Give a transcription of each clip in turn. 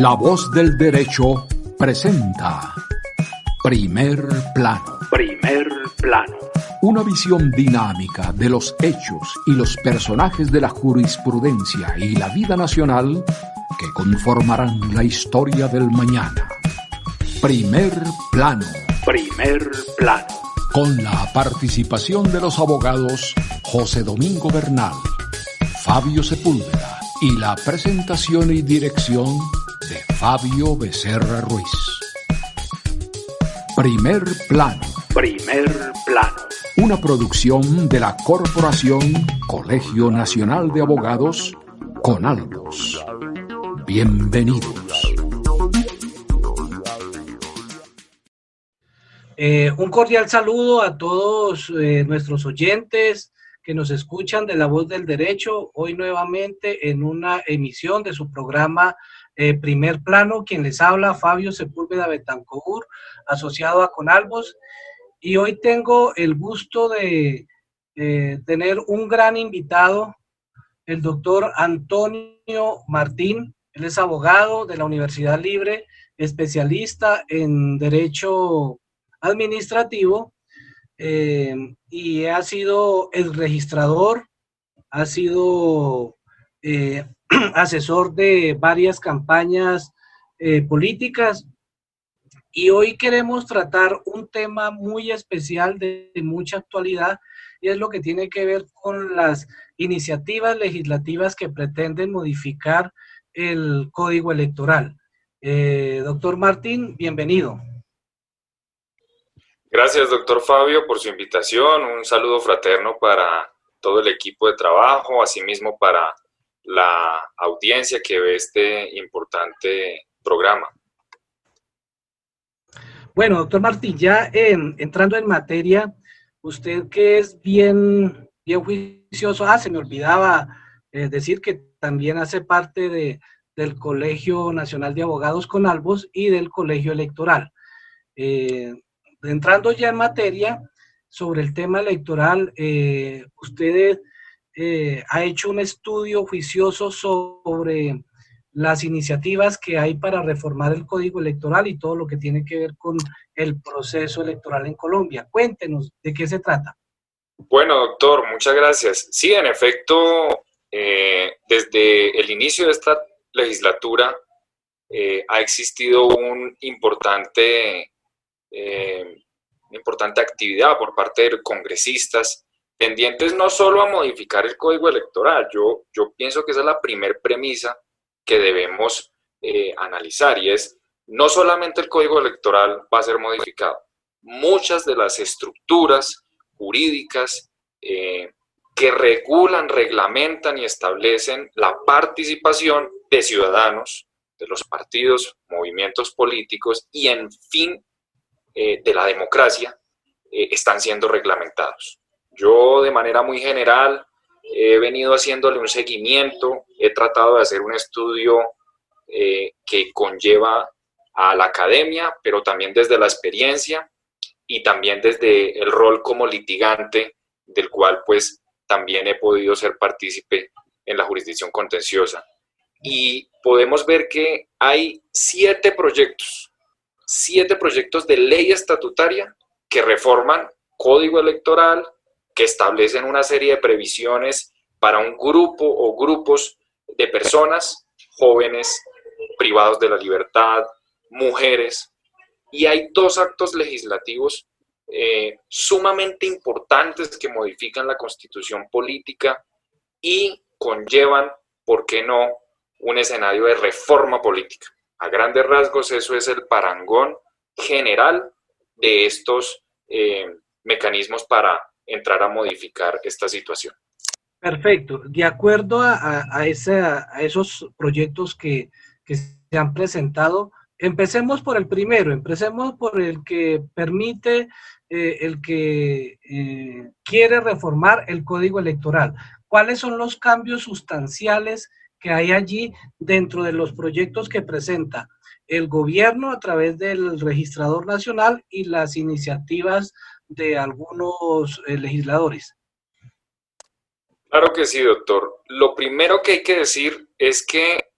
La Voz del Derecho presenta Primer Plano. Primer Plano. Una visión dinámica de los hechos y los personajes de la jurisprudencia y la vida nacional que conformarán la historia del mañana. Primer Plano. Primer Plano. Con la participación de los abogados José Domingo Bernal, Fabio Sepúlveda y la presentación y dirección de Fabio Becerra Ruiz. Primer Plano. Primer Plano. Una producción de la Corporación Colegio Nacional de Abogados, CONALBOS. Bienvenidos. Un cordial saludo a todos nuestros oyentes que nos escuchan de La Voz del Derecho, hoy nuevamente en una emisión de su programa Primer Plano. Quien les habla, Fabio Sepúlveda Betancourt, asociado a CONALBOS, y hoy tengo el gusto de tener un gran invitado, el doctor Antonio Martín. Él es abogado de la Universidad Libre, especialista en Derecho Administrativo, y ha sido el registrador, ha sido asesor de varias campañas políticas, y hoy queremos tratar un tema muy especial de mucha actualidad, y es lo que tiene que ver con las iniciativas legislativas que pretenden modificar el Código Electoral. Doctor Martín, bienvenido. Gracias, doctor Fabio, por su invitación. Un saludo fraterno para todo el equipo de trabajo, asimismo para la audiencia que ve este importante programa. Bueno, doctor Martín, ya entrando en materia, usted que es bien juicioso, se me olvidaba decir que también hace parte del Colegio Nacional de Abogados CONALBOS y del Colegio Electoral. Entrando ya en materia sobre el tema electoral, usted ha hecho un estudio juicioso sobre las iniciativas que hay para reformar el Código Electoral y todo lo que tiene que ver con el proceso electoral en Colombia. Cuéntenos, ¿de qué se trata? Bueno, doctor, muchas gracias. Sí, en efecto, desde el inicio de esta legislatura ha existido una importante actividad por parte de congresistas pendientes no solo a modificar el Código Electoral. Yo pienso que esa es la primer premisa que debemos analizar, y es no solamente el Código Electoral va a ser modificado, muchas de las estructuras jurídicas que regulan, reglamentan y establecen la participación de ciudadanos, de los partidos, movimientos políticos y, en fin, de la democracia, están siendo reglamentados. Yo, de manera muy general, he venido haciéndole un seguimiento, he tratado de hacer un estudio que conlleva a la academia, pero también desde la experiencia y también desde el rol como litigante, del cual pues también he podido ser partícipe en la jurisdicción contenciosa. Y podemos ver que hay 7 proyectos de ley estatutaria que reforman Código Electoral, que establecen una serie de previsiones para un grupo o grupos de personas, jóvenes, privados de la libertad, mujeres, y hay 2 actos legislativos sumamente importantes que modifican la Constitución política y conllevan, ¿por qué no?, un escenario de reforma política. A grandes rasgos, eso es el parangón general de estos mecanismos para entrar a modificar esta situación. Perfecto. De acuerdo a esos proyectos que se han presentado, empecemos por el primero, empecemos por el que permite, el que quiere reformar el Código Electoral. ¿Cuáles son los cambios sustanciales que hay allí dentro de los proyectos que presenta el gobierno a través del Registrador Nacional y las iniciativas de algunos legisladores? Claro que sí, doctor. Lo primero que hay que decir es que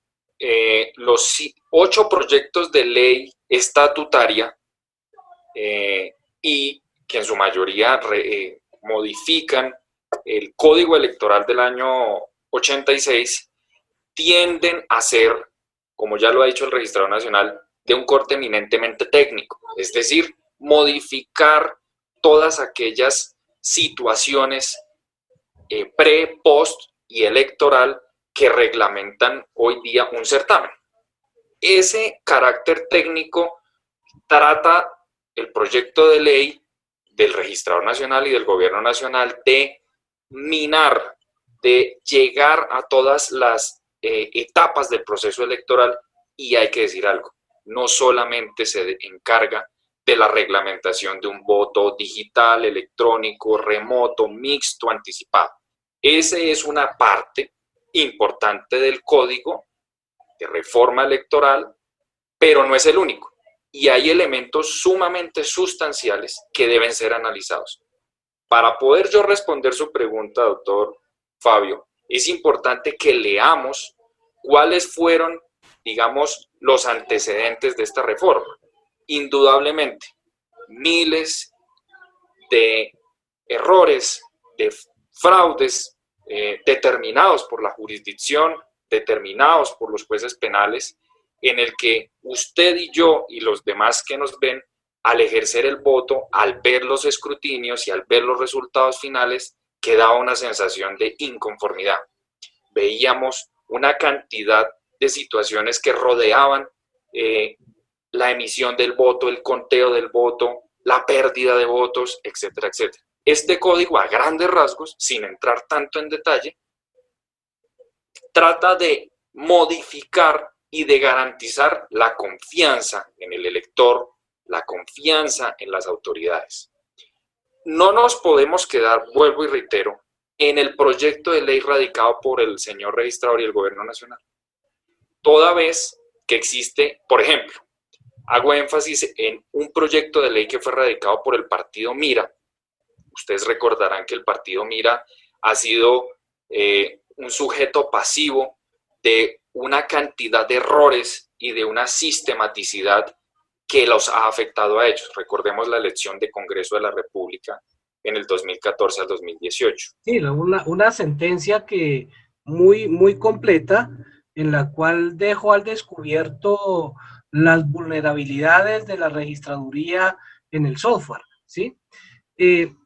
los 8 proyectos de ley estatutaria y que en su mayoría modifican el Código Electoral del año 86, tienden a ser, como ya lo ha dicho el Registrador Nacional, de un corte eminentemente técnico, es decir, modificar todas aquellas situaciones pre, post y electoral que reglamentan hoy día un certamen. Ese carácter técnico trata el proyecto de ley del Registrador Nacional y del Gobierno Nacional de minar, de llegar a todas las etapas del proceso electoral, y hay que decir algo, no solamente se encarga de la reglamentación de un voto digital, electrónico, remoto, mixto, anticipado. Esa es una parte importante del código de reforma electoral, pero no es el único. Y hay elementos sumamente sustanciales que deben ser analizados. Para poder yo responder su pregunta, doctor Fabio, es importante que leamos cuáles fueron, digamos, los antecedentes de esta reforma. Indudablemente, miles de errores, de fraudes determinados por la jurisdicción, determinados por los jueces penales, en el que usted y yo y los demás que nos ven, al ejercer el voto, al ver los escrutinios y al ver los resultados finales, quedaba una sensación de inconformidad. Veíamos una cantidad de situaciones que rodeaban la emisión del voto, el conteo del voto, la pérdida de votos, etcétera, etcétera. Este código, a grandes rasgos, sin entrar tanto en detalle, trata de modificar y de garantizar la confianza en el elector, la confianza en las autoridades. No nos podemos quedar, vuelvo y reitero, en el proyecto de ley radicado por el señor registrador y el Gobierno Nacional. Toda vez que existe, por ejemplo, hago énfasis en un proyecto de ley que fue radicado por el partido Mira. Ustedes recordarán que el partido Mira ha sido un sujeto pasivo de una cantidad de errores y de una sistematicidad que los ha afectado a ellos. Recordemos la elección de Congreso de la República en el 2014 al 2018. Sí, una sentencia que muy completa, en la cual dejó al descubierto las vulnerabilidades de la registraduría en el software, ¿sí?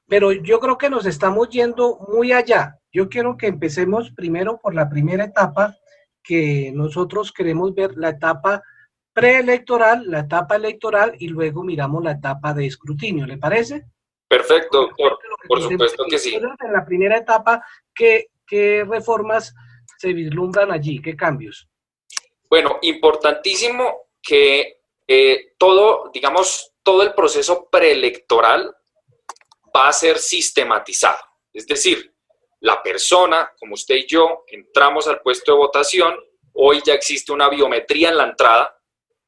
Pero yo creo que nos estamos yendo muy allá. Yo quiero que empecemos primero por la primera etapa, que nosotros queremos ver la etapa preelectoral, la etapa electoral, y luego miramos la etapa de escrutinio. ¿Le parece? Perfecto, doctor. Por supuesto que sí. En la primera etapa, ¿qué reformas se vislumbran allí? ¿Qué cambios? Bueno, importantísimo que todo el proceso preelectoral va a ser sistematizado. Es decir, la persona, como usted y yo, entramos al puesto de votación, hoy ya existe una biometría en la entrada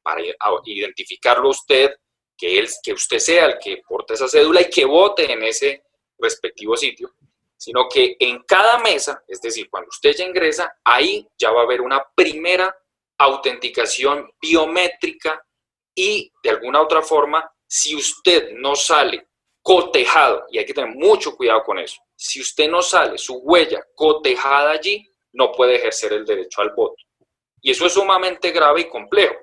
para identificarlo usted, que usted sea el que porte esa cédula y que vote en ese respectivo sitio, sino que en cada mesa, es decir, cuando usted ya ingresa, ahí ya va a haber una primera autenticación biométrica y de alguna otra forma, si usted no sale cotejado, y hay que tener mucho cuidado con eso, si usted no sale su huella cotejada allí, no puede ejercer el derecho al voto. Y eso es sumamente grave y complejo,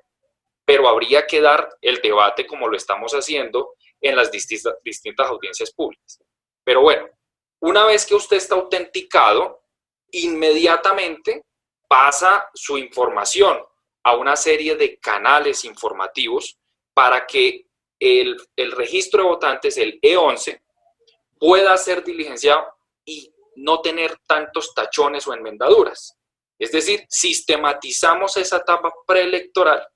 pero habría que dar el debate como lo estamos haciendo en las distintas audiencias públicas. Pero bueno, una vez que usted está autenticado, inmediatamente pasa su información a una serie de canales informativos para que el registro de votantes, el E11, pueda ser diligenciado y no tener tantos tachones o enmendaduras. Es decir, sistematizamos esa etapa preelectoral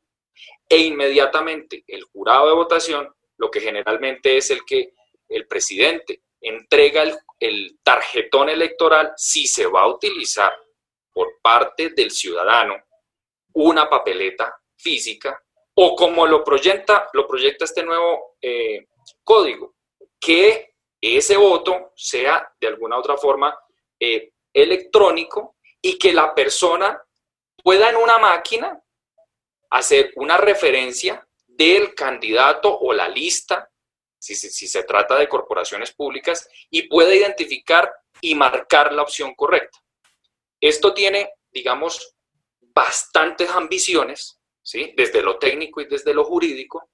e inmediatamente el jurado de votación, lo que generalmente es el presidente entrega el tarjetón electoral si se va a utilizar por parte del ciudadano una papeleta física o como lo proyecta este nuevo código, que ese voto sea de alguna otra forma electrónico y que la persona pueda en una máquina hacer una referencia del candidato o la lista, si se trata de corporaciones públicas, y pueda identificar y marcar la opción correcta. Esto tiene, digamos, bastantes ambiciones, ¿sí? Desde lo técnico y desde lo jurídico,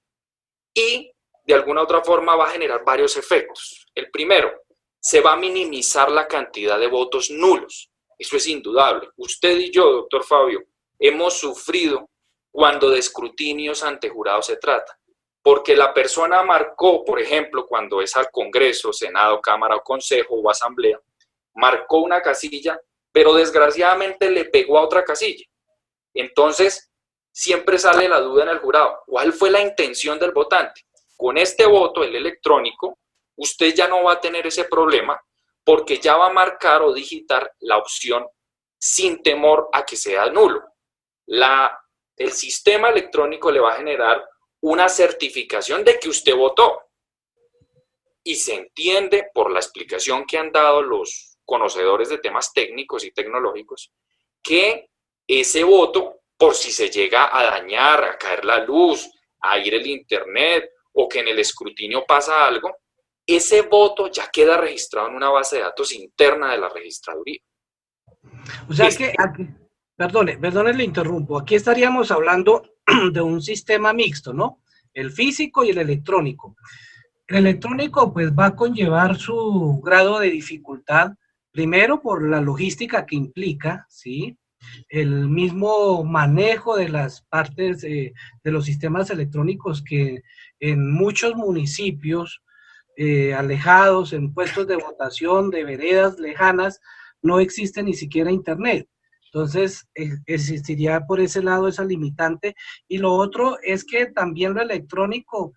y de alguna otra forma va a generar varios efectos. El primero, se va a minimizar la cantidad de votos nulos. Eso es indudable. Usted y yo, doctor Fabio, hemos sufrido cuando de escrutinios ante jurados se trata, porque la persona marcó, por ejemplo, cuando es al Congreso, Senado, Cámara o Consejo o Asamblea, marcó una casilla, pero desgraciadamente le pegó a otra casilla. Entonces, siempre sale la duda en el jurado. ¿Cuál fue la intención del votante? Con este voto, el electrónico, usted ya no va a tener ese problema porque ya va a marcar o digitar la opción sin temor a que sea nulo. El sistema electrónico le va a generar una certificación de que usted votó. Y se entiende por la explicación que han dado los conocedores de temas técnicos y tecnológicos que ese voto, por si se llega a dañar, a caer la luz, a ir el internet o que en el escrutinio pasa algo, ese voto ya queda registrado en una base de datos interna de la registraduría. O sea que, aquí, perdone, le interrumpo, aquí estaríamos hablando de un sistema mixto, ¿no? El físico y el electrónico. El electrónico pues va a conllevar su grado de dificultad, primero por la logística que implica, ¿sí? El mismo manejo de las partes de los sistemas electrónicos que en muchos municipios alejados, en puestos de votación, de veredas lejanas, no existe ni siquiera internet. Entonces, existiría por ese lado esa limitante. Y lo otro es que también lo electrónico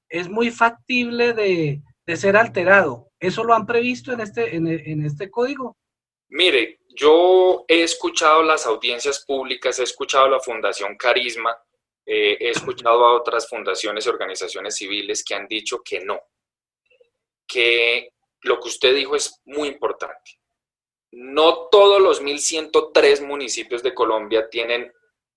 es muy factible de ser alterado. ¿Eso lo han previsto en este código? Mire, yo he escuchado las audiencias públicas, he escuchado a la Fundación Carisma, he escuchado a otras fundaciones y organizaciones civiles que han dicho que no, que lo que usted dijo es muy importante. No todos los 1.103 municipios de Colombia tienen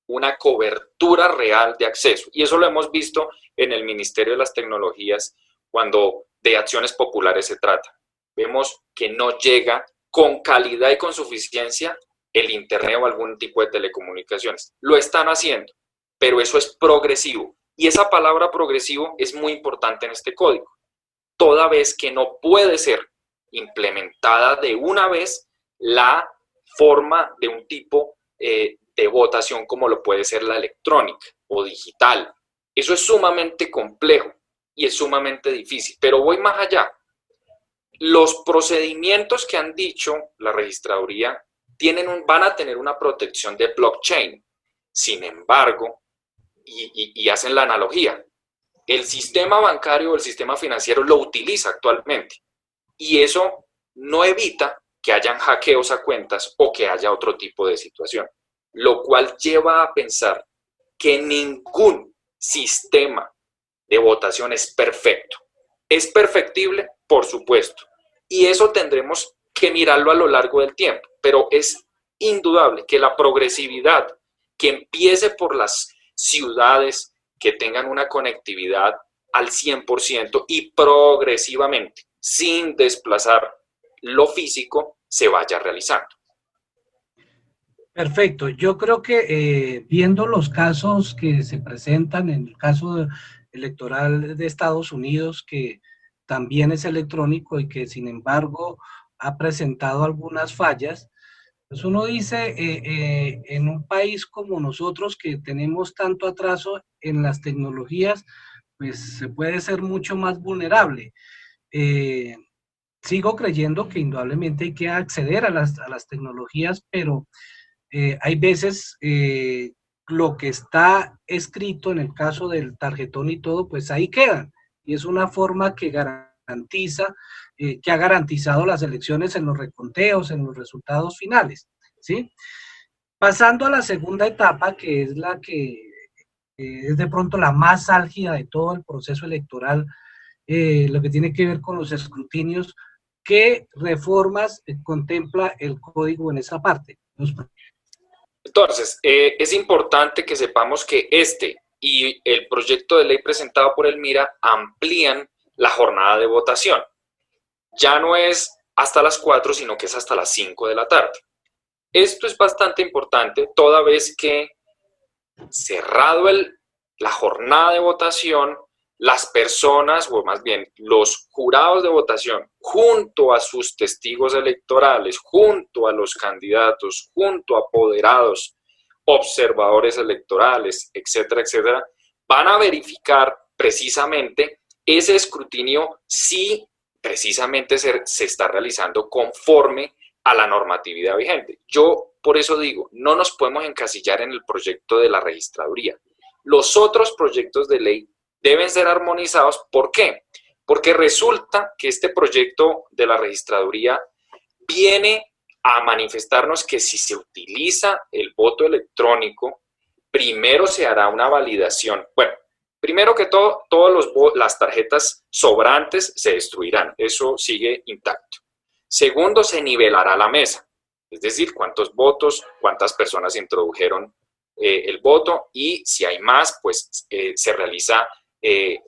una cobertura real de acceso. Y eso lo hemos visto en el Ministerio de las Tecnologías cuando de acciones populares se trata. Vemos que no llega con calidad y con suficiencia el internet o algún tipo de telecomunicaciones. Lo están haciendo, pero eso es progresivo. Y esa palabra progresivo es muy importante en este código, toda vez que no puede ser implementada de una vez la forma de un tipo de votación como lo puede ser la electrónica o digital. Eso es sumamente complejo y es sumamente difícil, pero voy más allá. Los procedimientos que han dicho la registraduría van a tener una protección de blockchain. Sin embargo, y hacen la analogía, el sistema bancario o el sistema financiero lo utiliza actualmente y eso no evita que hayan hackeos a cuentas o que haya otro tipo de situación, lo cual lleva a pensar que ningún sistema de votación es perfecto. ¿Es perfectible? Por supuesto. Y eso tendremos que mirarlo a lo largo del tiempo, pero es indudable que la progresividad que empiece por las ciudades que tengan una conectividad al 100% y progresivamente, sin desplazar lo físico, se vaya realizando. Perfecto. Yo creo que viendo los casos que se presentan en el caso electoral de Estados Unidos, que también es electrónico y que sin embargo ha presentado algunas fallas, pues uno dice, en un país como nosotros que tenemos tanto atraso en las tecnologías, pues se puede ser mucho más vulnerable. Sigo creyendo que indudablemente hay que acceder a las tecnologías, pero hay veces lo que está escrito en el caso del tarjetón y todo, pues ahí quedan. Y es una forma que garantiza, que ha garantizado las elecciones en los reconteos, en los resultados finales, ¿sí? Pasando a la segunda etapa, que es la que es de pronto la más álgida de todo el proceso electoral, lo que tiene que ver con los escrutinios. ¿Qué reformas contempla el código en esa parte? Entonces, es importante que sepamos que este y el proyecto de ley presentado por el MIRA amplían la jornada de votación. Ya no es hasta las 4, sino que es hasta las 5 de la tarde. Esto es bastante importante, toda vez que cerrado la jornada de votación, las personas, o más bien los jurados de votación, junto a sus testigos electorales, junto a los candidatos, junto a apoderados, observadores electorales, etcétera, etcétera, van a verificar precisamente ese escrutinio si precisamente se está realizando conforme a la normatividad vigente. Yo por eso digo, no nos podemos encasillar en el proyecto de la registraduría. Los otros proyectos de ley deben ser armonizados. ¿Por qué? Porque resulta que este proyecto de la registraduría viene a manifestarnos que si se utiliza el voto electrónico, primero se hará una validación. Bueno, primero que todo, las tarjetas sobrantes se destruirán. Eso sigue intacto. Segundo, se nivelará la mesa. Es decir, cuántos votos, cuántas personas introdujeron el voto, y si hay más, pues se realiza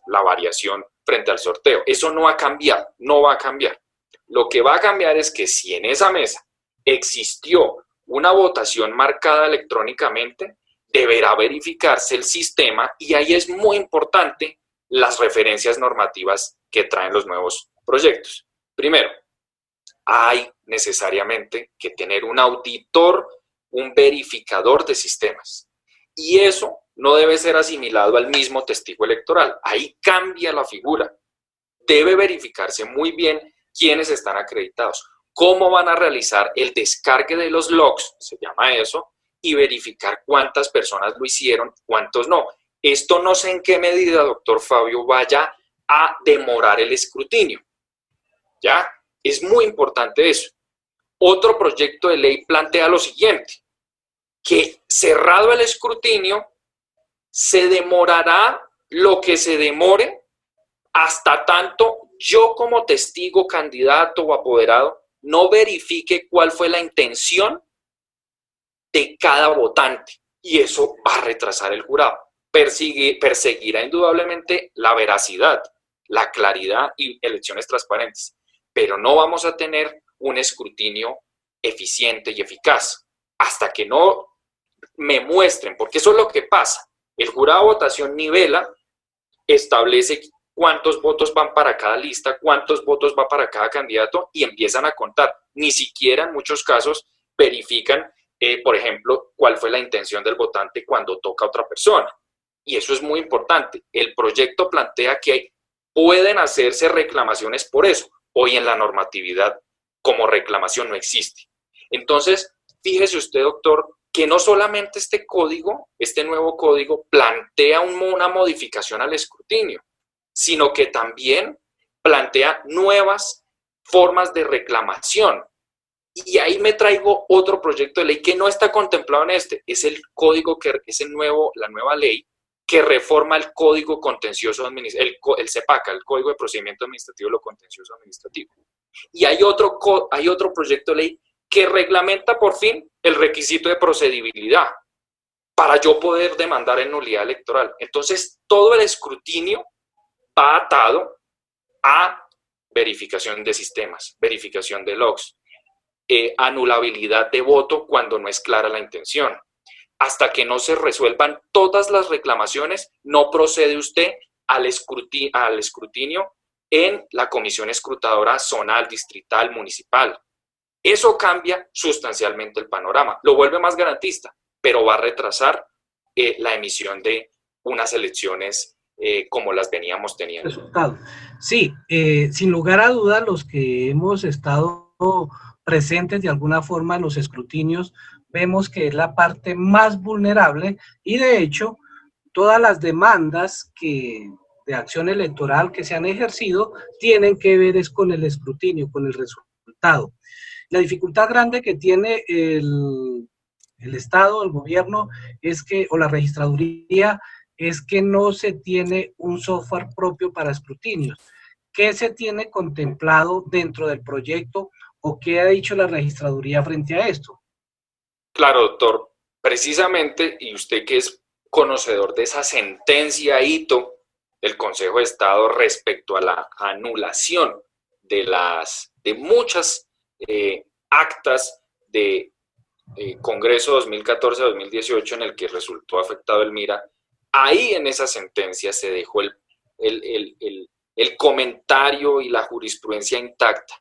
la variación frente al sorteo. Eso no va a cambiar, no va a cambiar. Lo que va a cambiar es que si en esa mesa existió una votación marcada electrónicamente, deberá verificarse el sistema, y ahí es muy importante las referencias normativas que traen los nuevos proyectos. Primero, hay necesariamente que tener un auditor, un verificador de sistemas. Y eso no debe ser asimilado al mismo testigo electoral. Ahí cambia la figura. Debe verificarse muy bien quiénes están acreditados, cómo van a realizar el descargue de los logs, se llama eso, y verificar cuántas personas lo hicieron, cuántos no. Esto no sé en qué medida, doctor Fabio, vaya a demorar el escrutinio. ¿Ya? Es muy importante eso. Otro proyecto de ley plantea lo siguiente, que cerrado el escrutinio, se demorará lo que se demore hasta tanto yo como testigo, candidato o apoderado no verifique cuál fue la intención de cada votante, y eso va a retrasar el jurado. Perseguirá indudablemente la veracidad, la claridad y elecciones transparentes, pero no vamos a tener un escrutinio eficiente y eficaz hasta que no me muestren, porque eso es lo que pasa. El jurado de votación nivela, establece cuántos votos van para cada lista, cuántos votos va para cada candidato, y empiezan a contar. Ni siquiera en muchos casos verifican, por ejemplo, cuál fue la intención del votante cuando toca a otra persona. Y eso es muy importante. El proyecto plantea que pueden hacerse reclamaciones por eso. Hoy en la normatividad como reclamación no existe. Entonces, fíjese usted, doctor, que no solamente este código, este nuevo código, plantea una modificación al escrutinio, sino que también plantea nuevas formas de reclamación. Y ahí me traigo otro proyecto de ley que no está contemplado en este. Es el código la nueva ley que reforma el Código Contencioso Administrativo, el CEPACA, el Código de Procedimiento Administrativo de lo Contencioso Administrativo. Y hay otro proyecto de ley que reglamenta por fin el requisito de procedibilidad para yo poder demandar en nulidad electoral. Entonces, todo el escrutinio va atado a verificación de sistemas, verificación de logs, anulabilidad de voto cuando no es clara la intención. Hasta que no se resuelvan todas las reclamaciones, no procede usted al escrutinio en la comisión escrutadora zonal, distrital, municipal. Eso cambia sustancialmente el panorama, lo vuelve más garantista, pero va a retrasar la emisión de unas elecciones como las veníamos teniendo. Resultado. Sí, sin lugar a dudas, los que hemos estado presentes de alguna forma en los escrutinios, vemos que es la parte más vulnerable, y de hecho, todas las demandas de acción electoral que se han ejercido tienen que ver es con el escrutinio, con el resultado. La dificultad grande que tiene el Estado, el gobierno, o la registraduría, es que no se tiene un software propio para escrutinios. ¿Qué se tiene contemplado dentro del proyecto o qué ha dicho la registraduría frente a esto? Claro, doctor. precisamente, y usted que es conocedor de esa sentencia hito del Consejo de Estado respecto a la anulación de muchas actas de Congreso 2014-2018 en el que resultó afectado el MIRA, ahí en esa sentencia se dejó el comentario y la jurisprudencia intacta.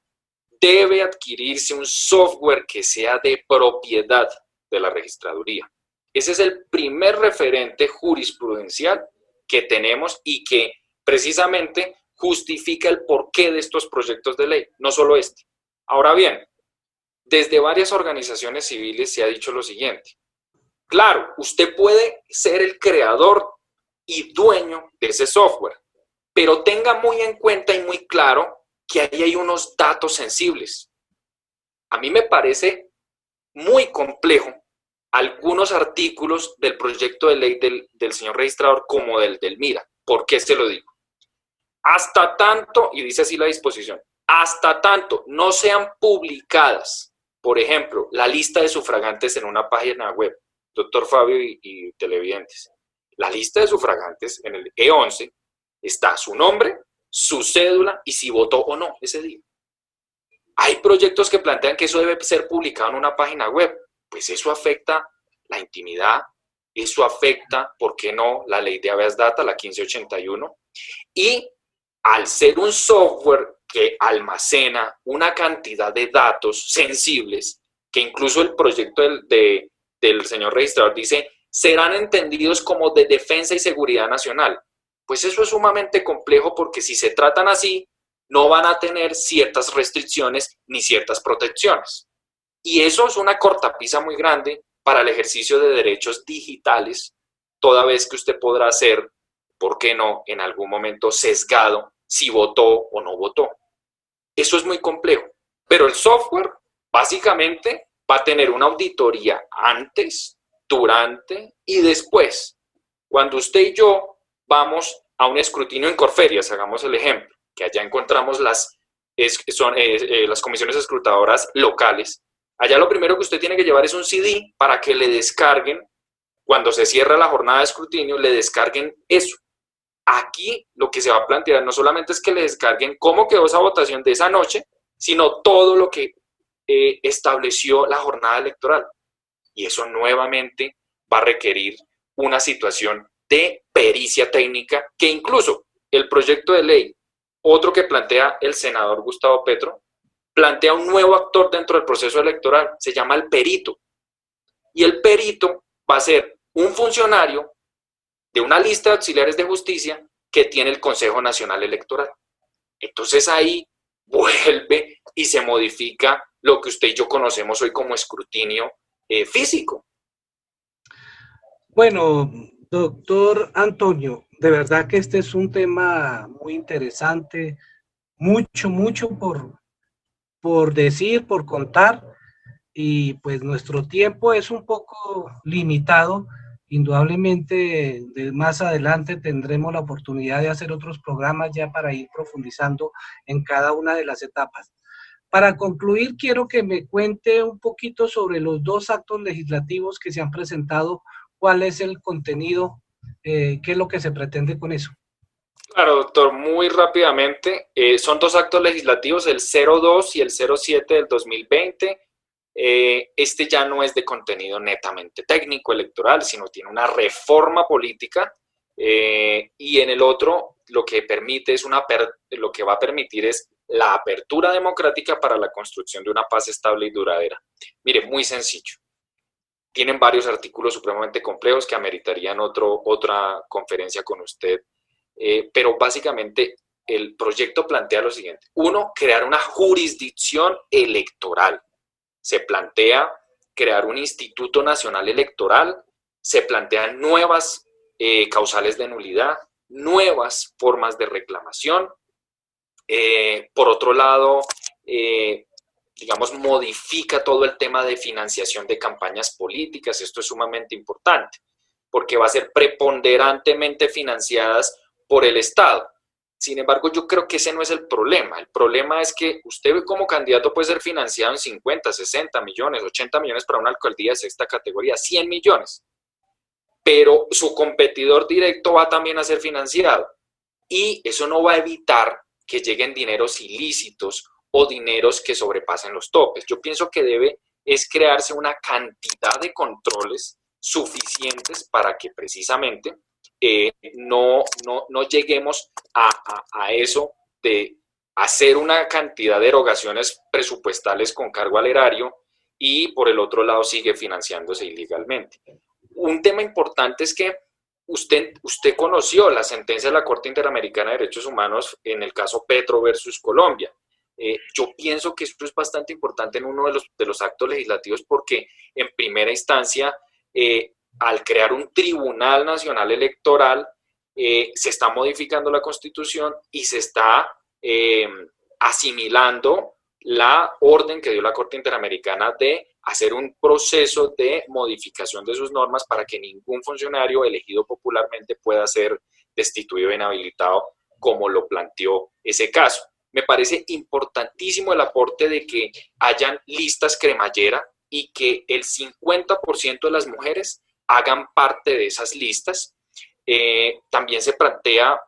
Debe adquirirse un software que sea de propiedad de la registraduría. Ese es el primer referente jurisprudencial que tenemos y que precisamente justifica el porqué de estos proyectos de ley, no solo este. Ahora bien, desde varias organizaciones civiles se ha dicho lo siguiente. Claro, usted puede ser el creador y dueño de ese software, pero tenga muy en cuenta y muy claro que ahí hay unos datos sensibles. A mí me parece muy complejo algunos artículos del proyecto de ley del señor registrador como del MIRA. ¿Por qué se lo digo? Hasta tanto, y dice así la disposición, hasta tanto no sean publicadas, por ejemplo, la lista de sufragantes en una página web, doctor Fabio y televidentes, la lista de sufragantes en el E11 está su nombre, su cédula y si votó o no ese día. Hay proyectos que plantean que eso debe ser publicado en una página web. Pues eso afecta la intimidad, eso afecta, ¿por qué no?, la ley de habeas data, la 1581. Y al ser un software que almacena una cantidad de datos sensibles, que incluso el proyecto del señor registrador dice, serán entendidos como de defensa y seguridad nacional. Pues eso es sumamente complejo porque si se tratan así, no van a tener ciertas restricciones ni ciertas protecciones. Y eso es una cortapisa muy grande para el ejercicio de derechos digitales, toda vez que usted podrá ser, ¿por qué no?, en algún momento sesgado si votó o no votó. Eso es muy complejo. Pero el software básicamente va a tener una auditoría antes, durante y después. Cuando usted y yo vamos a un escrutinio en Corferias, hagamos el ejemplo, que allá encontramos las comisiones escrutadoras locales. Allá lo primero que usted tiene que llevar es un CD para que le descarguen, cuando se cierra la jornada de escrutinio, le descarguen eso. Aquí lo que se va a plantear no solamente es que le descarguen cómo quedó esa votación de esa noche, sino todo lo que estableció la jornada electoral. Y eso nuevamente va a requerir una situación de pericia técnica que incluso el proyecto de ley, otro que plantea el senador Gustavo Petro, plantea un nuevo actor dentro del proceso electoral, se llama el perito. Y el perito va a ser un funcionario de una lista de auxiliares de justicia que tiene el Consejo Nacional Electoral. Entonces ahí vuelve y se modifica lo que usted y yo conocemos hoy como escrutinio físico. Bueno, doctor Antonio, de verdad que este es un tema muy interesante, mucho por decir, por contar, y pues nuestro tiempo es un poco limitado. Indudablemente, más adelante tendremos la oportunidad de hacer otros programas ya para ir profundizando en cada una de las etapas. Para concluir, quiero que me cuente un poquito sobre los dos actos legislativos que se han presentado, cuál es el contenido, qué es lo que se pretende con eso. Claro, doctor, muy rápidamente, son dos actos legislativos, el 02 y el 07 del 2020. Este ya no es de contenido netamente técnico electoral, sino tiene una reforma política, y en el otro lo que va a permitir es la apertura democrática para la construcción de una paz estable y duradera. Mire, muy sencillo. Tienen varios artículos supremamente complejos que ameritarían otra conferencia con usted, pero básicamente el proyecto plantea lo siguiente. Uno, crear una jurisdicción electoral. Se plantea crear un Instituto Nacional Electoral, se plantean nuevas causales de nulidad, nuevas formas de reclamación. Por otro lado, digamos, modifica todo el tema de financiación de campañas políticas. Esto es sumamente importante, porque va a ser preponderantemente financiadas por el Estado. Sin embargo, yo creo que ese no es el problema. El problema es que usted como candidato puede ser financiado en 50, 60 millones, 80 millones para una alcaldía de sexta categoría, 100 millones. Pero su competidor directo va también a ser financiado. Y eso no va a evitar que lleguen dineros ilícitos o dineros que sobrepasen los topes. Yo pienso que debe crearse una cantidad de controles suficientes para que precisamente no lleguemos a eso de hacer una cantidad de erogaciones presupuestales con cargo al erario y por el otro lado sigue financiándose ilegalmente. Un tema importante es que usted conoció la sentencia de la Corte Interamericana de Derechos Humanos en el caso Petro versus Colombia. Yo pienso que esto es bastante importante en uno de los actos legislativos porque en primera instancia al crear un Tribunal Nacional Electoral, se está modificando la Constitución y se está asimilando la orden que dio la Corte Interamericana de hacer un proceso de modificación de sus normas para que ningún funcionario elegido popularmente pueda ser destituido e inhabilitado, como lo planteó ese caso. Me parece importantísimo el aporte de que hayan listas cremallera y que el 50% de las mujeres hagan parte de esas listas. También se plantea,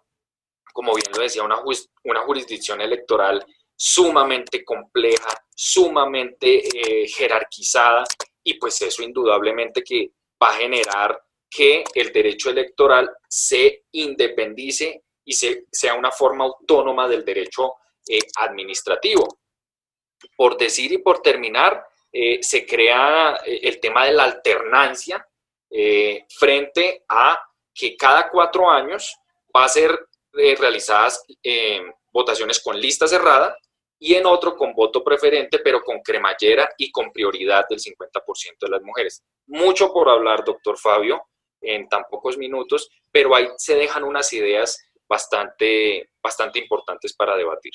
como bien lo decía, una jurisdicción electoral sumamente compleja, sumamente jerarquizada, y pues eso indudablemente que va a generar que el derecho electoral se independice y sea una forma autónoma del derecho administrativo. Por decir y por terminar, se crea el tema de la alternancia frente a que cada 4 años va a ser realizadas votaciones con lista cerrada y en otro con voto preferente, pero con cremallera y con prioridad del 50% de las mujeres. Mucho por hablar, doctor Fabio, en tan pocos minutos, pero ahí se dejan unas ideas bastante importantes para debatir.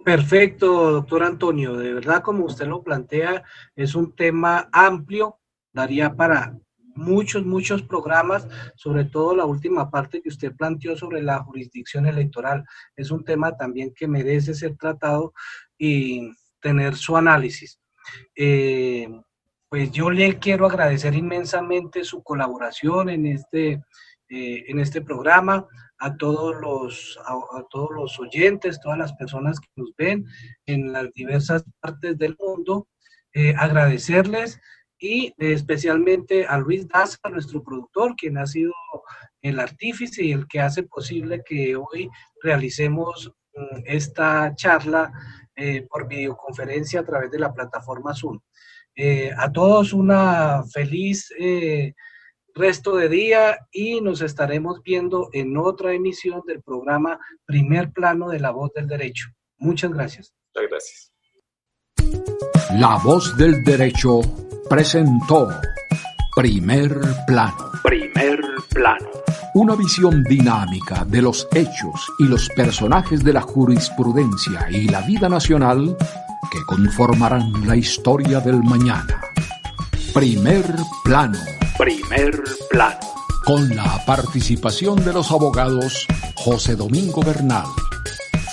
Perfecto, doctor Antonio. De verdad, como usted lo plantea, es un tema amplio, daría para muchos programas, sobre todo la última parte que usted planteó sobre la jurisdicción electoral. Es un tema también que merece ser tratado y tener su análisis. Pues yo le quiero agradecer inmensamente su colaboración en este programa, a todos los oyentes, todas las personas que nos ven en las diversas partes del mundo, agradecerles y especialmente a Luis Daza, nuestro productor, quien ha sido el artífice y el que hace posible que hoy realicemos esta charla por videoconferencia a través de la plataforma Zoom. A todos una feliz resto de día y nos estaremos viendo en otra emisión del programa Primer Plano de La Voz del Derecho. Muchas gracias. Muchas gracias. La Voz del Derecho presentó Primer Plano. Primer Plano. Una visión dinámica de los hechos y los personajes de la jurisprudencia y la vida nacional que conformarán la historia del mañana. Primer Plano. Primer Plano. Con la participación de los abogados José Domingo Bernal,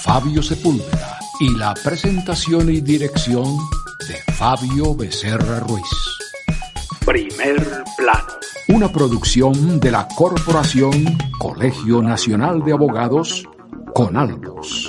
Fabio Sepúlveda y la presentación y dirección de Fabio Becerra Ruiz. Primer Plano. Una producción de la Corporación Colegio Nacional de Abogados, CONALBOS.